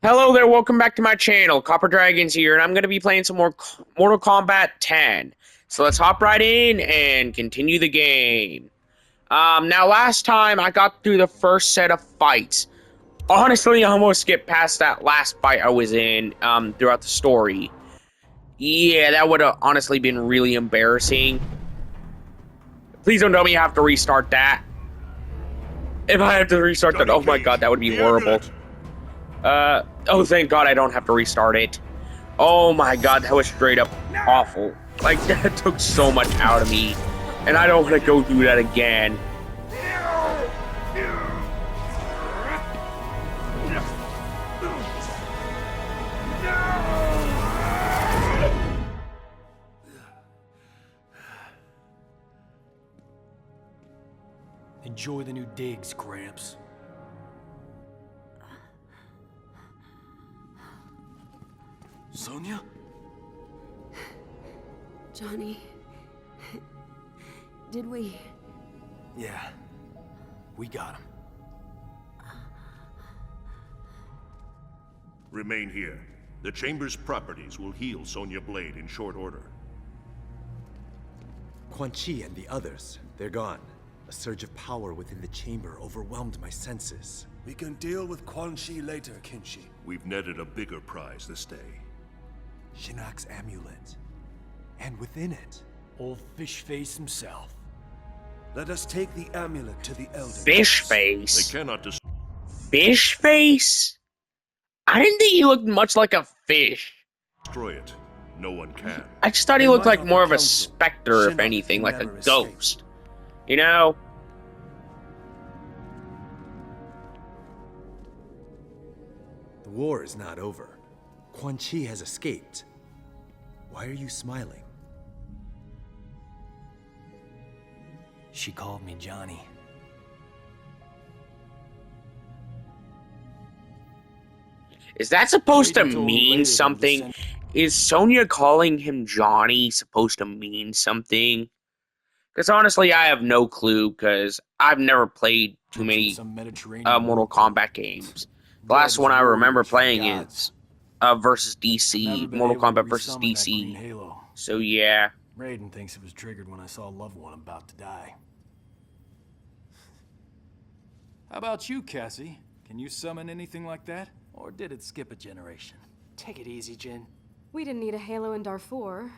Hello there, welcome back to my channel. Copper Dragons here, and I'm going to be playing some more Mortal Kombat 10. So let's hop right in and continue the game. Now last time I got through the first set of fights. Honestly, I almost skipped past that last fight I was in throughout the story. Yeah, that would have honestly been really embarrassing. Please don't tell me you have to restart that. If I have to restart that, oh my god, that would be horrible. Oh, thank God I don't have to restart it. Oh my God, that was straight up awful. Like, that took so much out of me. And I don't want to go through that again. Enjoy the new digs, Gramps. Sonya? Johnny, did we? Yeah, we got him. Remain here. The Chamber's properties will heal Sonya Blade in short order. Quan Chi and the others, they're gone. A surge of power within the chamber overwhelmed my senses. We can deal with Quan Chi later, Kinshi. We've netted a bigger prize this day. Shinnok's amulet. And within it, Old fish face himself. Let us take the amulet to the Elder. Fish They face? cannot Fish face? I didn't think he looked much like a fish. destroy it. No one can. I just thought he looked like more of a specter, if anything, like a ghost. You know? the war is not over. Quan Chi has escaped. Why are you smiling? She called me Johnny. Is that supposed to Raiden told me later mean that he something? was Is Sonya calling him Johnny supposed to mean something? Because honestly, I have no clue, because I've never played too many Some Mediterranean Mortal Kombat games. The last one I remember playing is versus DC, Mortal Kombat versus DC. So yeah. Raiden thinks it was triggered when I saw a loved one about to die. How about you, Cassie? Can you summon anything like that? Or did it skip a generation? Take it easy, Jin. We didn't need a Halo in Darfur,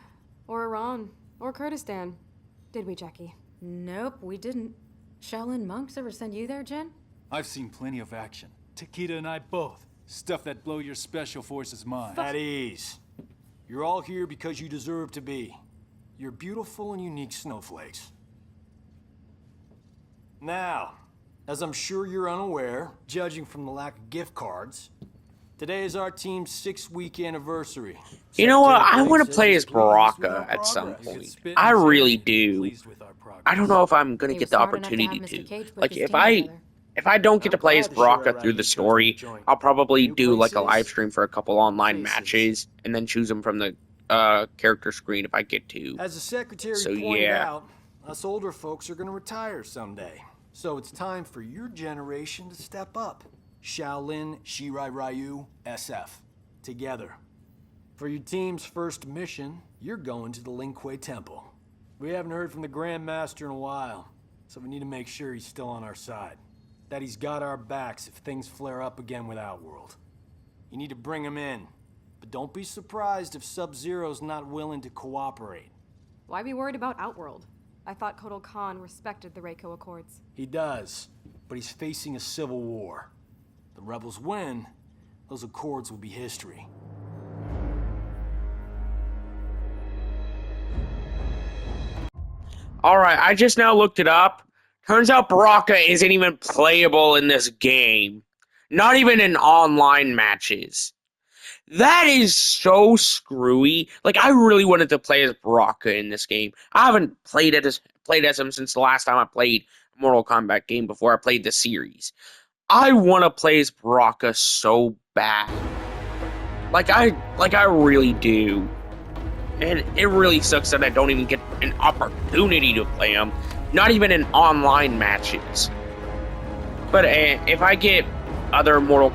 or Iran, or Kurdistan. Did we, Jackie? Nope, we didn't. Shaolin monks ever send you there, Jen? I've seen plenty of action. Takeda and I both. Stuff that blow your special forces mind. At ease. You're all here because you deserve to be. You're beautiful and unique snowflakes. Now, as I'm sure you're unaware, judging from the lack of gift cards, today is our team's 6-week anniversary. You know what? I Secretary want to Blake play says as he's pleased with Baraka our at some progress. You could point. spit I and say really he's do. pleased with our progress. I don't know if I'm gonna He get was the smart enough to opportunity have Mr. to. Cage put Like, this if team I together. if I don't get to I'm play as glad to share Baraka a through the ride story, with you. I'll probably New do like a places, live stream for a couple online faces. matches, and then choose them from the character screen if I get to. As the secretary So, pointed yeah. out, us older folks are gonna retire someday. So it's time for your generation to step up. Shaolin, Shirai Ryu, SF. Together. For your team's first mission, you're going to the Lin Kuei Temple. We haven't heard from the Grand Master in a while, so we need to make sure he's still on our side. That he's got our backs if things flare up again with Outworld. You need to bring him in. But don't be surprised if Sub-Zero's not willing to cooperate. Why be worried about Outworld? I thought Kotal Khan respected the Reiko Accords. He does, but he's facing a civil war. The rebels win, those accords will be history. Alright, I just now looked it up. Turns out Baraka isn't even playable in this game. Not even in online matches. That is so screwy. Like, I really wanted to play as Baraka in this game. I haven't played as him since the last time I played a Mortal Kombat game before I played the series. I want to play as Baraka so bad. Like I really do. And it really sucks that I don't even get an opportunity to play him. Not even in online matches. But if I get other Mortal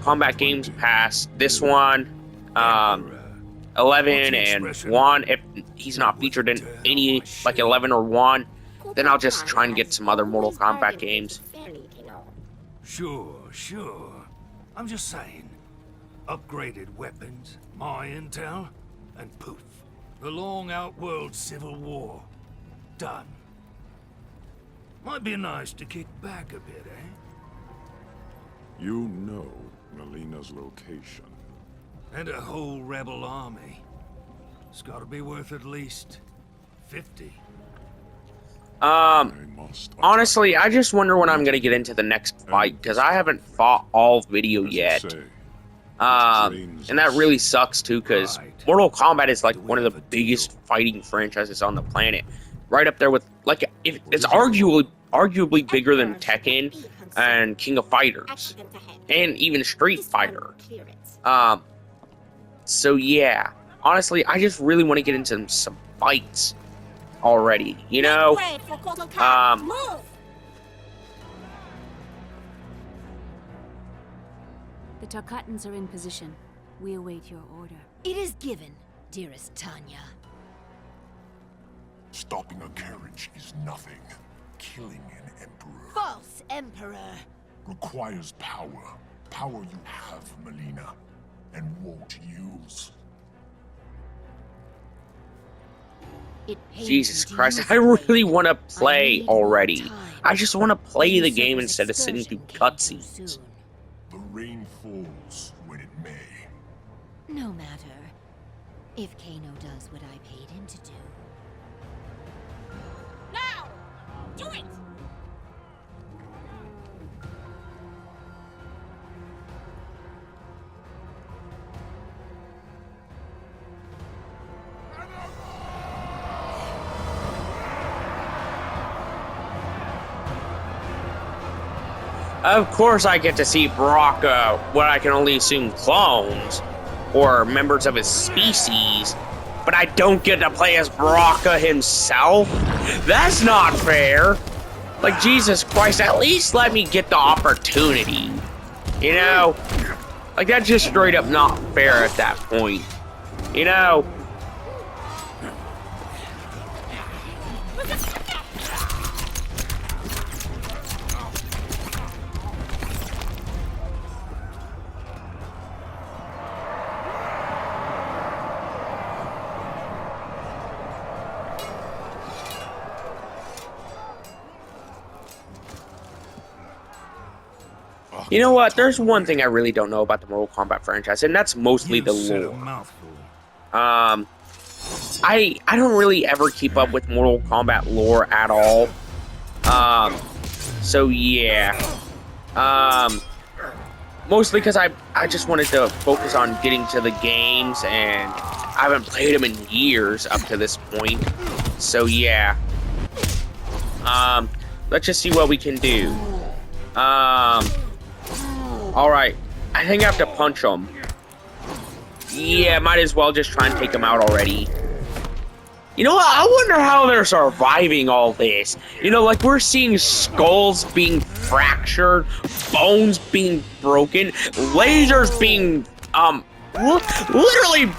Kombat games past this one, 11 and 1. If he's not featured in any, like 11 or 1, then I'll just try and get some other Mortal Kombat games. Sure. I'm just saying. Upgraded weapons, my intel, and poof. The long outworld civil war. Done. Might be nice to kick back a bit, eh? You know Melina's location. And a whole rebel army. It's gotta be worth at least 50. Honestly, I just wonder when I'm gonna get into the next fight, because I haven't fought all video yet. And that really sucks too, because Mortal Kombat is like one of the biggest fighting franchises on the planet. Right up there with, like, it's arguably bigger than Tekken and King of Fighters. And even Street Fighter. So yeah. Honestly, I just really want to get into some fights already, you know? The Tarkatans are in position. We await your order. It is given, dearest Tanya. Stopping a carriage is nothing. Killing an emperor False Emperor! requires power. Power you have, Melina, and won't use. Jesus Christ, I really want to play already. I just want to play the game instead of sitting through cutscenes. The rain falls when it may. No matter. If Kano does what I paid him to do. Now! Do it! Of course I get to see Baraka, what I can only assume clones, or members of his species, but I don't get to play as Baraka himself? That's not fair! Like, Jesus Christ, at least let me get the opportunity. You know? Like, that's just straight up not fair at that point. You know? You know what? There's one thing I really don't know about the Mortal Kombat franchise, and that's mostly the lore. I don't really ever keep up with Mortal Kombat lore at all. So yeah. Mostly because I just wanted to focus on getting to the games, and I haven't played them in years up to this point. So yeah. Let's just see what we can do. Alright, I think I have to punch him. Yeah, might as well just try and take him out already. You know what? I wonder how they're surviving all this. You know, like, we're seeing skulls being fractured, bones being broken, lasers being, literally,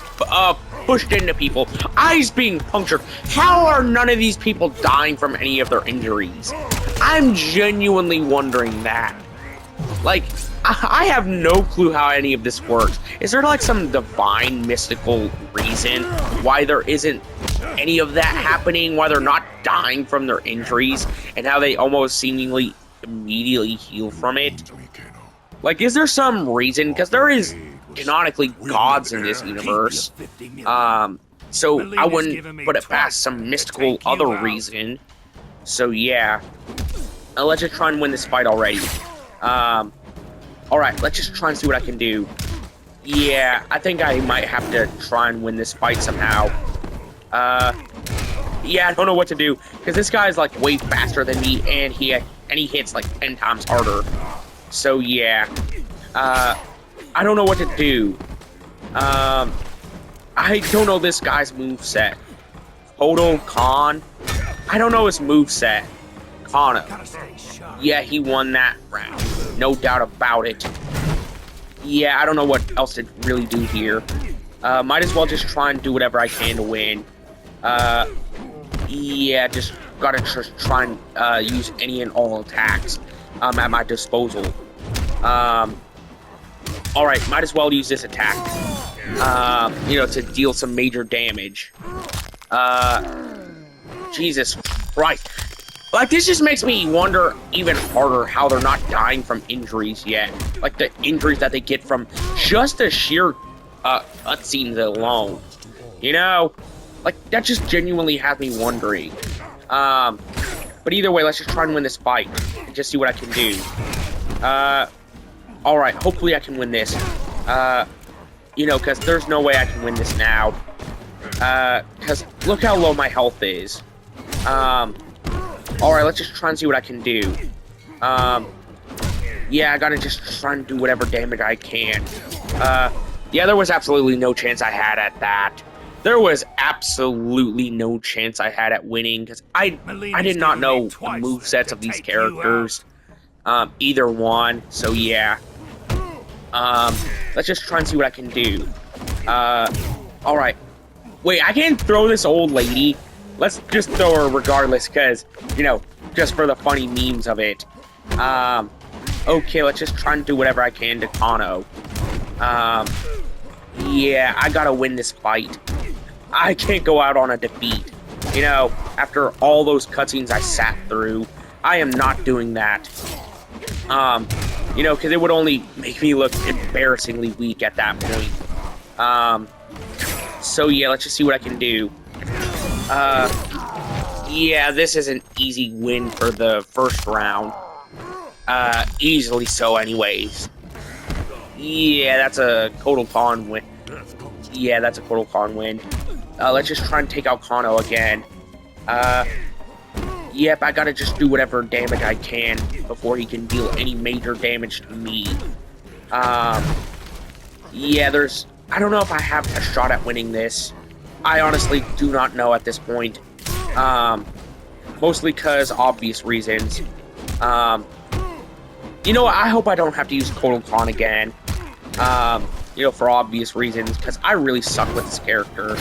pushed into people, eyes being punctured. How are none of these people dying from any of their injuries? I'm genuinely wondering that. Like, I have no clue how any of this works. Is there like some divine mystical reason why there isn't any of that happening, why they're not dying from their injuries, and how they almost seemingly immediately heal from it? Like, is there some reason? Because there is canonically gods in this universe. So I wouldn't put it past some mystical other reason. So yeah. Let's just try and win this fight already. Alright, let's just try and see what I can do. Yeah, I think I might have to try and win this fight somehow. Yeah, I don't know what to do, because this guy's like way faster than me, and he hits like 10 times harder. So yeah. I don't know what to do. I don't know this guy's moveset. Hodo Khan? I don't know his moveset. Kano. Yeah, he won that round. No doubt about it. yeah, I don't know what else to really do here. Might as well just try and do whatever I can to win. Yeah, just gotta just try and use any and all attacks at my disposal. Alright, might as well use this attack, to deal some major damage. Jesus Christ. Like, this just makes me wonder even harder how they're not dying from injuries yet. Like, the injuries that they get from just the sheer cutscenes alone. You know? Like, that just genuinely has me wondering. But either way, let's just try and win this fight. And just see what I can do. Alright, hopefully I can win this. Because there's no way I can win this now. Because look how low my health is. Alright, let's just try and see what I can do. Yeah, I gotta just try and do whatever damage I can. Yeah, there was absolutely no chance I had at that. There was absolutely no chance I had at winning, because I did not know the movesets of these characters. Either one, so yeah. Let's just try and see what I can do. Alright. Wait, I can't throw this old lady. Let's just throw her regardless, because, just for the funny memes of it. Okay, let's just try and do whatever I can to Kano. Yeah, I gotta win this fight. I can't go out on a defeat. After all those cutscenes I sat through, I am not doing that. Because it would only make me look embarrassingly weak at that point. So yeah, let's just see what I can do. Yeah, this is an easy win for the first round. Easily so anyways. Yeah, that's a Kotal win. Yeah, that's a Kotal win. Let's just try and take out Kano again. Yep, I gotta just do whatever damage I can before he can deal any major damage to me. Yeah, I don't know if I have a shot at winning this. I honestly do not know at this point. Mostly because obvious reasons. I hope I don't have to use Kotal Khan again. For obvious reasons, because I really suck with this character.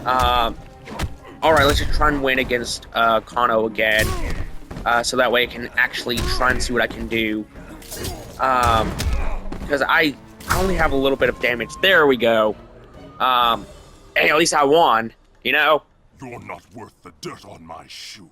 Alright, let's just try and win against Kano again. So that way I can actually try and see what I can do. Because I only have a little bit of damage. There we go. Hey, at least I won, You're not worth the dirt on my shoe.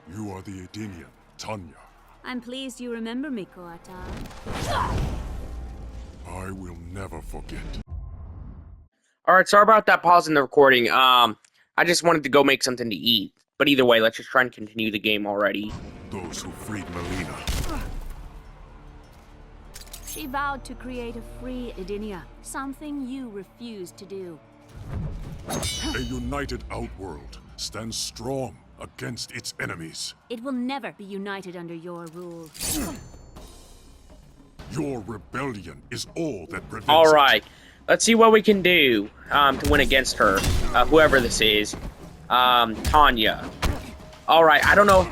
You are the Edenian, Tanya. I'm pleased you remember me, Koatan. I will never forget. Alright, sorry about that pause in the recording. I just wanted to go make something to eat. But either way, let's just try and continue the game already. Those who freed Melina. She vowed to create a free Edenia, something you refused to do. A united Outworld stands strong against its enemies. It will never be united under your rule. Your rebellion is all that prevents Alright, let's see what we can do to win against her. Whoever this is. Tanya. Alright, I don't know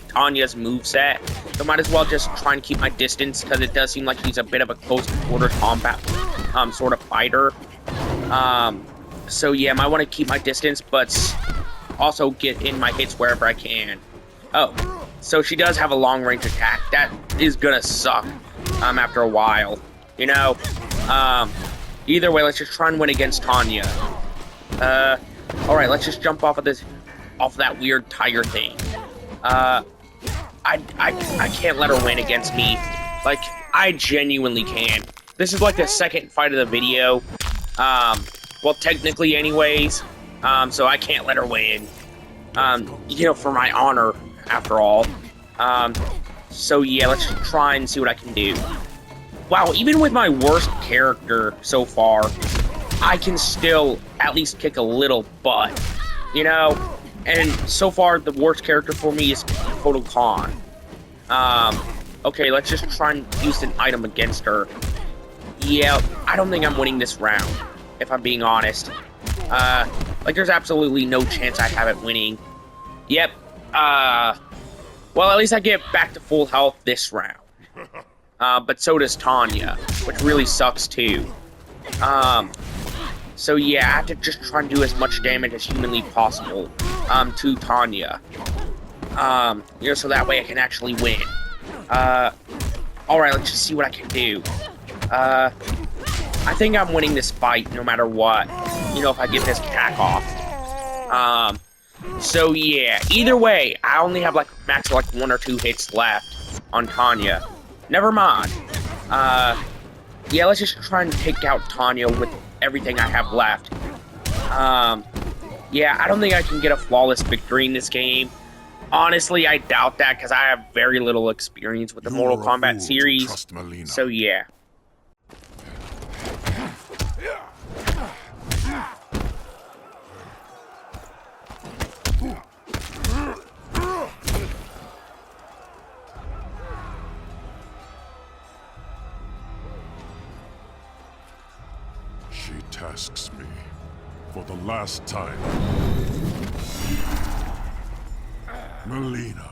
Tanya's moveset, so might as well just try and keep my distance, because it does seem like she's a bit of a close quarters combat sort of fighter. So yeah, might want to keep my distance, but also get in my hits wherever I can. Oh, so she does have a long range attack. That is gonna suck after a while, either way, let's just try and win against Tanya. Alright, let's just jump off of that weird tire thing. I can't let her win against me. Like, I genuinely can't. This is like the second fight of the video. Well, technically anyways. So I can't let her win. For my honor, after all. So yeah, let's just try and see what I can do. Wow, even with my worst character so far, I can still at least kick a little butt, you know? And so far, the worst character for me is Total Khan. Okay, let's just try and use an item against her. Yeah, I don't think I'm winning this round, if I'm being honest. Like, there's absolutely no chance I have it winning. Yep, well, at least I get back to full health this round. But so does Tanya, which really sucks too. So yeah, I have to just try and do as much damage as humanly possible, to Tanya. You know, so that way I can actually win. Alright, let's just see what I can do. I think I'm winning this fight no matter what. You know, if I get this attack off. So yeah, either way, I only have like max like 1 or 2 hits left on Tanya. Never mind. Yeah, let's just try and take out Tanya with everything I have left. Yeah, I don't think I can get a flawless victory in this game. Honestly, I doubt that because I have very little experience with the Mortal Kombat series. So yeah. She tasks me for the last time. Melina.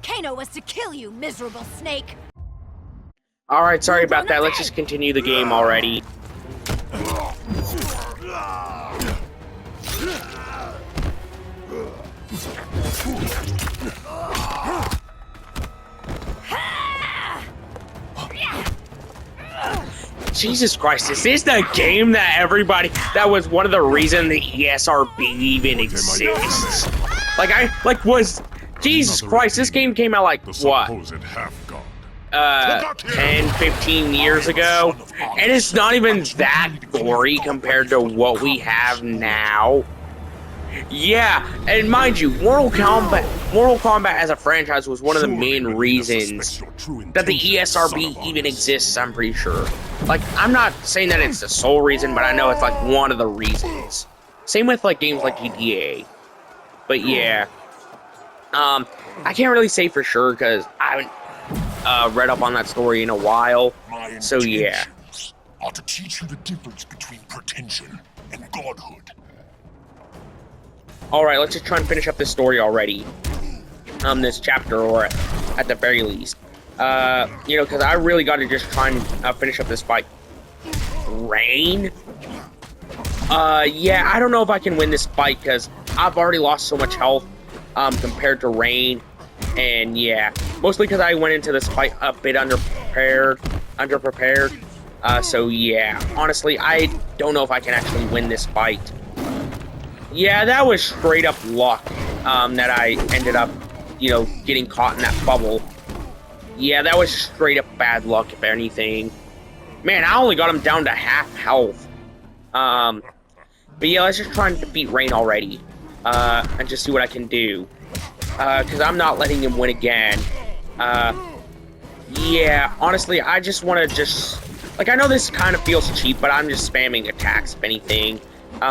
Kano was to kill you, miserable snake! Alright, sorry about that. Let's just continue the game already. Jesus Christ, is this the game that everybody... That was one of the reasons the ESRB even exists? Jesus Christ, this game came out like, what? 10, 15 years ago? And it's not even that gory compared to what we have now. Yeah, and mind you, Mortal Kombat as a franchise was one of the main reasons that the ESRB even exists, I'm pretty sure. Like, I'm not saying that it's the sole reason, but I know it's like one of the reasons. Same with like games like GTA. But yeah. I can't really say for sure because I haven't read up on that story in a while. So yeah. Are to teach you the difference between pretension and godhood. Alright, let's just try and finish up this story already. This chapter, or at the very least. You know, because I really got to just try and finish up this fight. Rain? Yeah, I don't know if I can win this fight, because I've already lost so much health, compared to Rain. And yeah, mostly because I went into this fight a bit underprepared. So yeah, honestly, I don't know if I can actually win this fight. Yeah, that was straight up luck, that I ended up, you know, getting caught in that bubble. Yeah, that was straight up bad luck, if anything. Man, I only got him down to half health. But yeah, let's just try and defeat Rain already. And just see what I can do. Because I'm not letting him win again. Yeah, honestly, I just want to just... Like, I know this kind of feels cheap, but I'm just spamming attacks, if anything.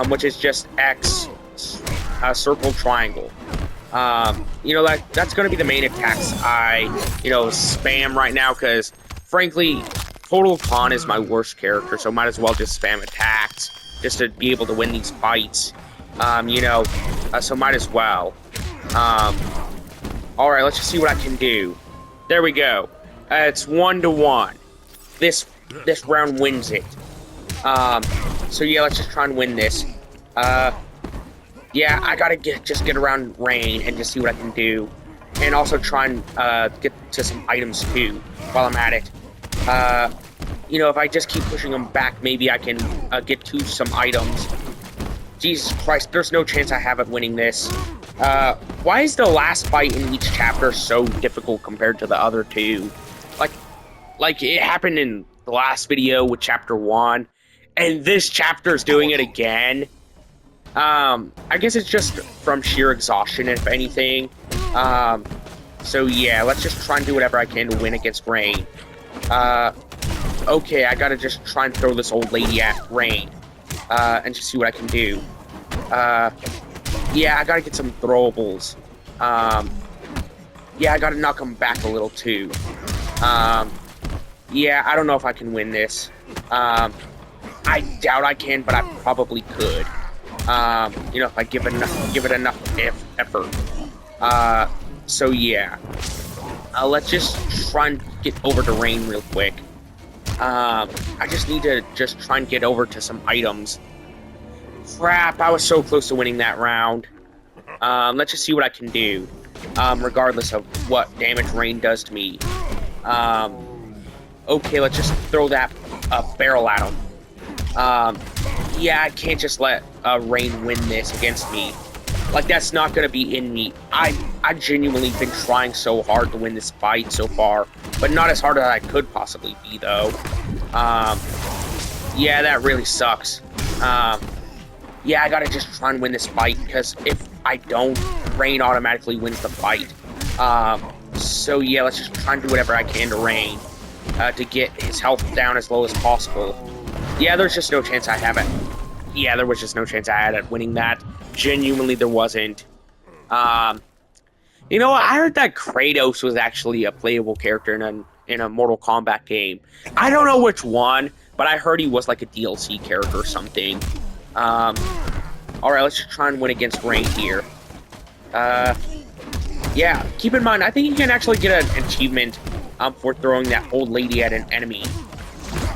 Which is just X, circle, triangle. You know, that's going to be the main attacks I, you know, spam right now, because, frankly, Total Khan is my worst character, so might as well just spam attacks, just to be able to win these fights. You know, so might as well. Alright, let's just see what I can do. There we go. It's 1-1. This round wins it. So yeah, let's just try and win this. Yeah, I gotta just get around Rain and just see what I can do. And also try and, get to some items too, while I'm at it. You know, if I just keep pushing them back, maybe I can, get to some items. Jesus Christ, there's no chance I have it winning this. Why is the last fight in each chapter so difficult compared to the other two? Like it happened in the last video with chapter 1. And this chapter is doing it again. I guess it's just from sheer exhaustion, if anything. So yeah, let's just try and do whatever I can to win against Rain. Okay, I gotta just try and throw this old lady at Rain. and just see what I can do. Yeah, I gotta get some throwables. Yeah, I gotta knock him back a little too. Yeah, I don't know if I can win this. I doubt I can, but I probably could. You know, if I give it enough effort. So yeah. Let's just try and get over to Rain real quick. I just need to just try and get over to some items. Crap, I was so close to winning that round. Let's just see what I can do. Regardless of what damage Rain does to me. Okay, let's just throw that barrel at him. Yeah, I can't just let Rain win this against me. Like, that's not gonna be in me. I genuinely been trying so hard to win this fight so far, but not as hard as I could possibly be, though. Yeah, that really sucks. Yeah, I gotta just try and win this fight, because if I don't, Rain automatically wins the fight. So yeah, let's just try and do whatever I can to Rain, to get his health down as low as possible. Yeah, there's just no chance I have it. Yeah, there was just no chance I had at winning that. Genuinely, there wasn't. You know what? I heard that Kratos was actually a playable character in a Mortal Kombat game. I don't know which one, but I heard he was like a DLC character or something. Alright, let's just try and win against Rain here. Yeah, keep in mind, I think you can actually get an achievement for throwing that old lady at an enemy.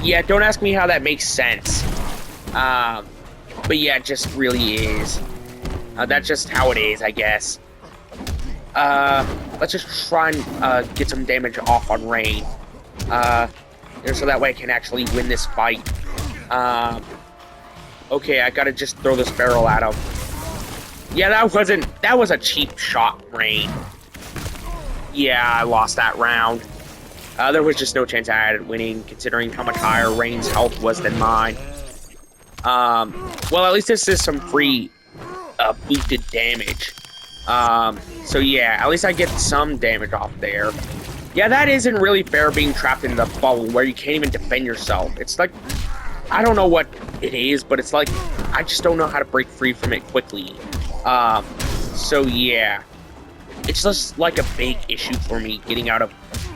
Yeah, don't ask me how that makes sense. But yeah, it just really is. That's just how it is, I guess. Let's just try and get some damage off on Rain. So that way I can actually win this fight. Okay, I gotta just throw this barrel at him. Yeah, that was a cheap shot, Rain. Yeah, I lost that round. There was just no chance I had it winning, considering how much higher Rain's health was than mine. Well, at least this is some free, boosted damage. So yeah, at least I get some damage off there. Yeah, that isn't really fair, being trapped in the bubble where you can't even defend yourself. It's like, I don't know what it is, but it's like, I just don't know how to break free from it quickly. So yeah. It's just like a big issue for me getting out of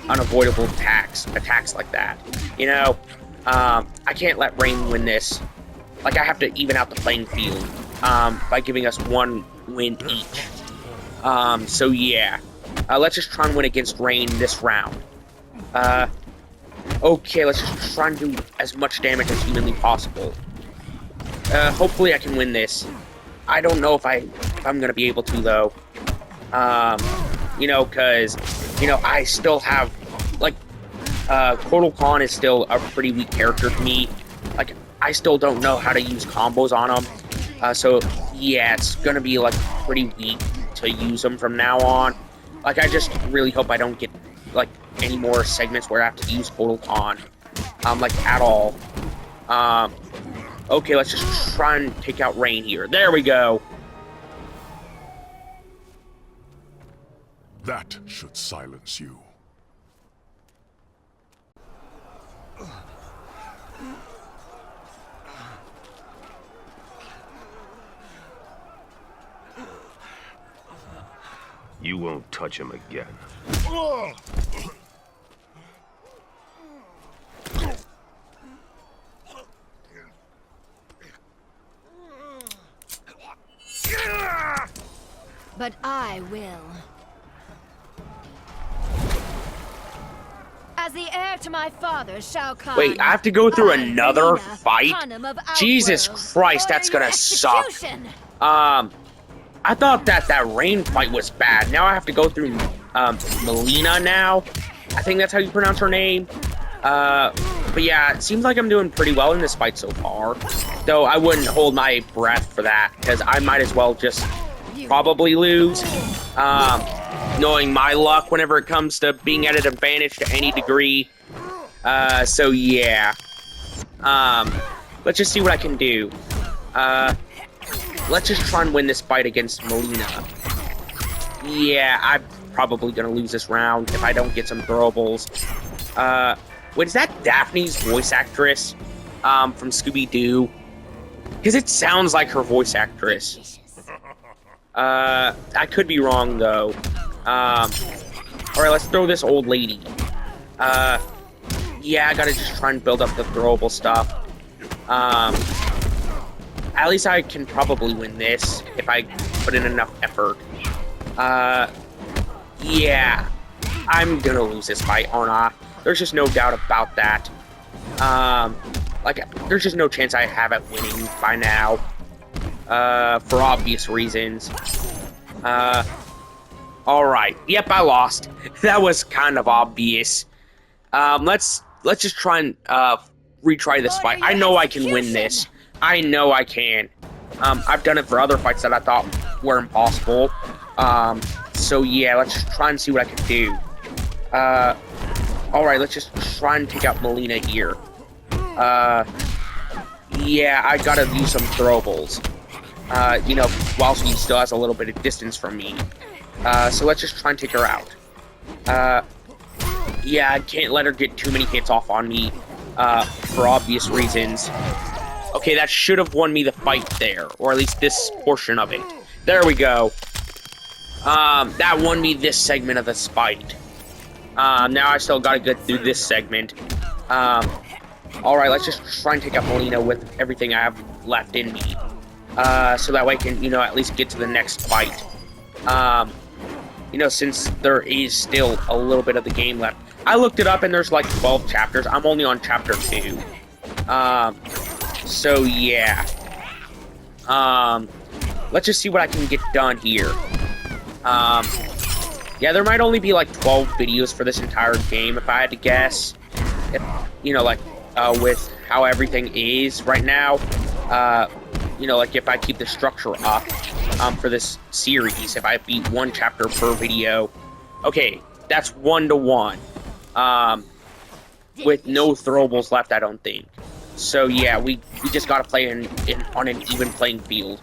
unavoidable attacks like that. You know, I can't let Rain win this. Like, I have to even out the playing field by giving us one win each. So yeah, let's just try and win against Rain this round. Okay, let's just try and do as much damage as humanly possible. Hopefully I can win this. I don't know if I'm gonna be able to, though. You know, because, you know, I still have, like, Kotal Khan is still a pretty weak character to me. Like, I still don't know how to use combos on him. So, yeah, it's gonna be, like, pretty weak to use him from now on. Like, I just really hope I don't get, like, any more segments where I have to use Kotal Khan, like, at all. Okay, let's just try and take out Rain here. There we go. That should silence you. You won't touch him again. But I will. As the heir to my father, Shao Kahn. Wait, I have to go through another fight? Jesus Christ, that's gonna suck. I thought that Rain fight was bad. Now I have to go through Melina now. I think that's how you pronounce her name. But yeah, it seems like I'm doing pretty well in this fight so far. Though I wouldn't hold my breath for that, because I might as well just probably lose. Knowing my luck whenever it comes to being at an advantage to any degree. So yeah. Let's just see what I can do. Let's just try and win this fight against Melina. Yeah, I'm probably gonna lose this round if I don't get some throwables. Wait, is that Daphne's voice actress from Scooby-Doo? Because it sounds like her voice actress. I could be wrong, though. Alright, let's throw this old lady. Yeah, I gotta just try and build up the throwable stuff. At least I can probably win this if I put in enough effort. Yeah. I'm gonna lose this fight, aren't I? There's just no doubt about that. There's just no chance I have it winning by now. For obvious reasons. Alright. Yep, I lost. That was kind of obvious. Let's just try and, retry this fight. I know I can win this. I know I can. I've done it for other fights that I thought were impossible. So yeah, let's just try and see what I can do. Alright, let's just try and take out Melina here. Yeah, I gotta use some throwables. While she still has a little bit of distance from me. So let's just try and take her out. Yeah, I can't let her get too many hits off on me, for obvious reasons. Okay, that should have won me the fight there, or at least this portion of it. There we go. That won me this segment of this fight. Now I still gotta get through this segment. Alright, let's just try and take out Melina with everything I have left in me. So that way I can, at least get to the next fight. Since there is still a little bit of the game left. I looked it up and there's like 12 chapters. I'm only on chapter 2. So yeah. Let's just see what I can get done here. Yeah, there might only be like 12 videos for this entire game if I had to guess. If, with how everything is right now. If I keep the structure up, for this series, if I beat one chapter per video. Okay, that's 1-to-1. With no throwables left, I don't think. So yeah, we just gotta play on an even playing field.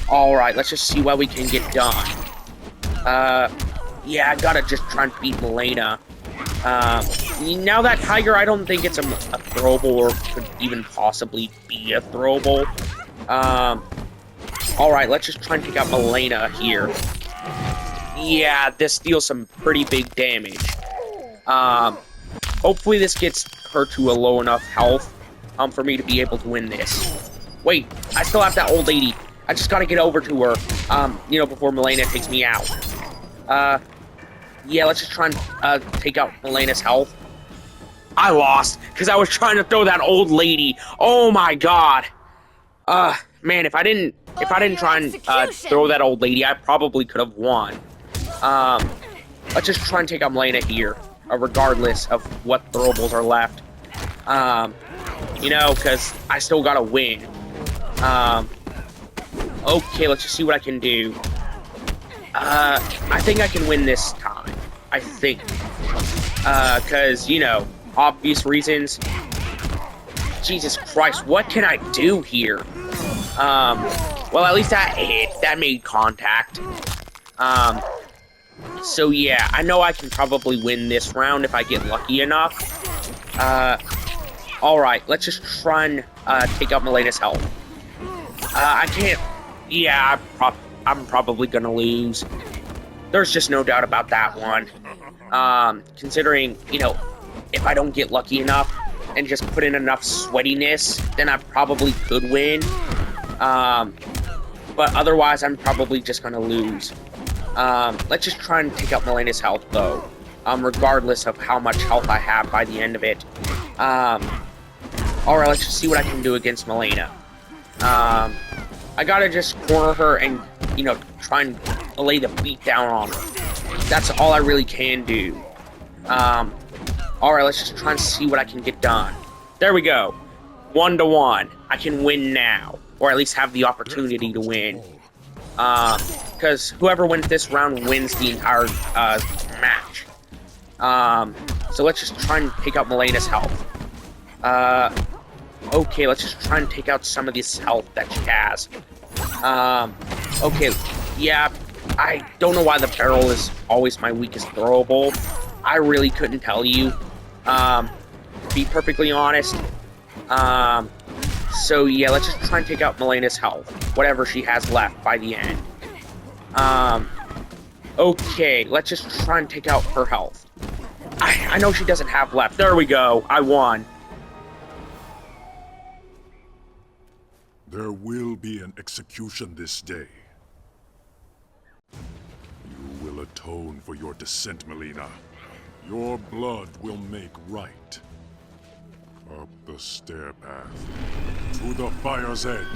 Alright, let's just see what we can get done. Yeah, I gotta just try and beat Melina. Now that Tiger, I don't think it's a throwable or could even possibly be a throwable. Alright, let's just try and take out Melina here. Yeah, this deals some pretty big damage. Hopefully this gets her to a low enough health, for me to be able to win this. Wait, I still have that old lady. I just gotta get over to her, before Melina takes me out. Yeah, let's just try and, take out Melina's health. I lost, because I was trying to throw that old lady. Oh my god. Man, if I didn't try and, throw that old lady, I probably could have won. Let's just try and take out Melina here, regardless of what throwables are left. Because I still gotta win. Okay, let's just see what I can do. I think I can win this time. I think. Because, obvious reasons. Jesus Christ, what can I do here? Well, at least that hit. That made contact. So yeah, I know I can probably win this round if I get lucky enough. Alright, let's just try and, take out Melina's health. I can't... Yeah, I'm probably gonna lose. There's just no doubt about that one. Considering, if I don't get lucky enough and just put in enough sweatiness, then I probably could win. But otherwise, I'm probably just gonna lose. Let's just try and take out Melina's health, though. Regardless of how much health I have by the end of it. Alright, let's just see what I can do against Melina. I gotta just corner her and, try and lay the beat down on her. That's all I really can do. Alright, let's just try and see what I can get done. There we go. 1-to-1. I can win now. Or at least have the opportunity to win. Because whoever wins this round wins the entire, match. So let's just try and take out Melina's health. Okay, let's just try and take out some of this health that she has. Okay, yeah, I don't know why the barrel is always my weakest throwable. I really couldn't tell you, to be perfectly honest. So yeah, let's just try and take out Melena's health. Whatever she has left by the end. Okay, let's just try and take out her health. I know she doesn't have left. There we go. I won. There will be an execution this day. You will atone for your descent, Melina. Your blood will make right. Up the stair path, to the fire's edge.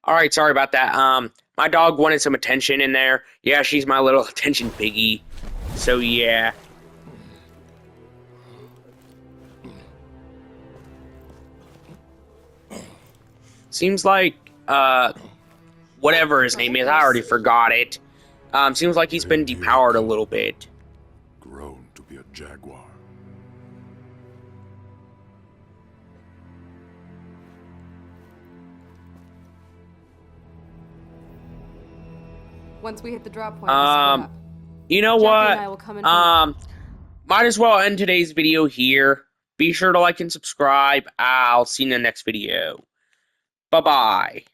Alright, sorry about that. My dog wanted some attention in there. Yeah, she's my little attention piggy. So yeah. Seems like, whatever his name is, I already forgot it. Seems like he's been depowered a little bit. Grown to be a jaguar. Once we hit the drop point, we'll split up. You know Jackie what? and I will come in from Might as well end today's video here. Be sure to like and subscribe. I'll see you in the next video. Bye-bye.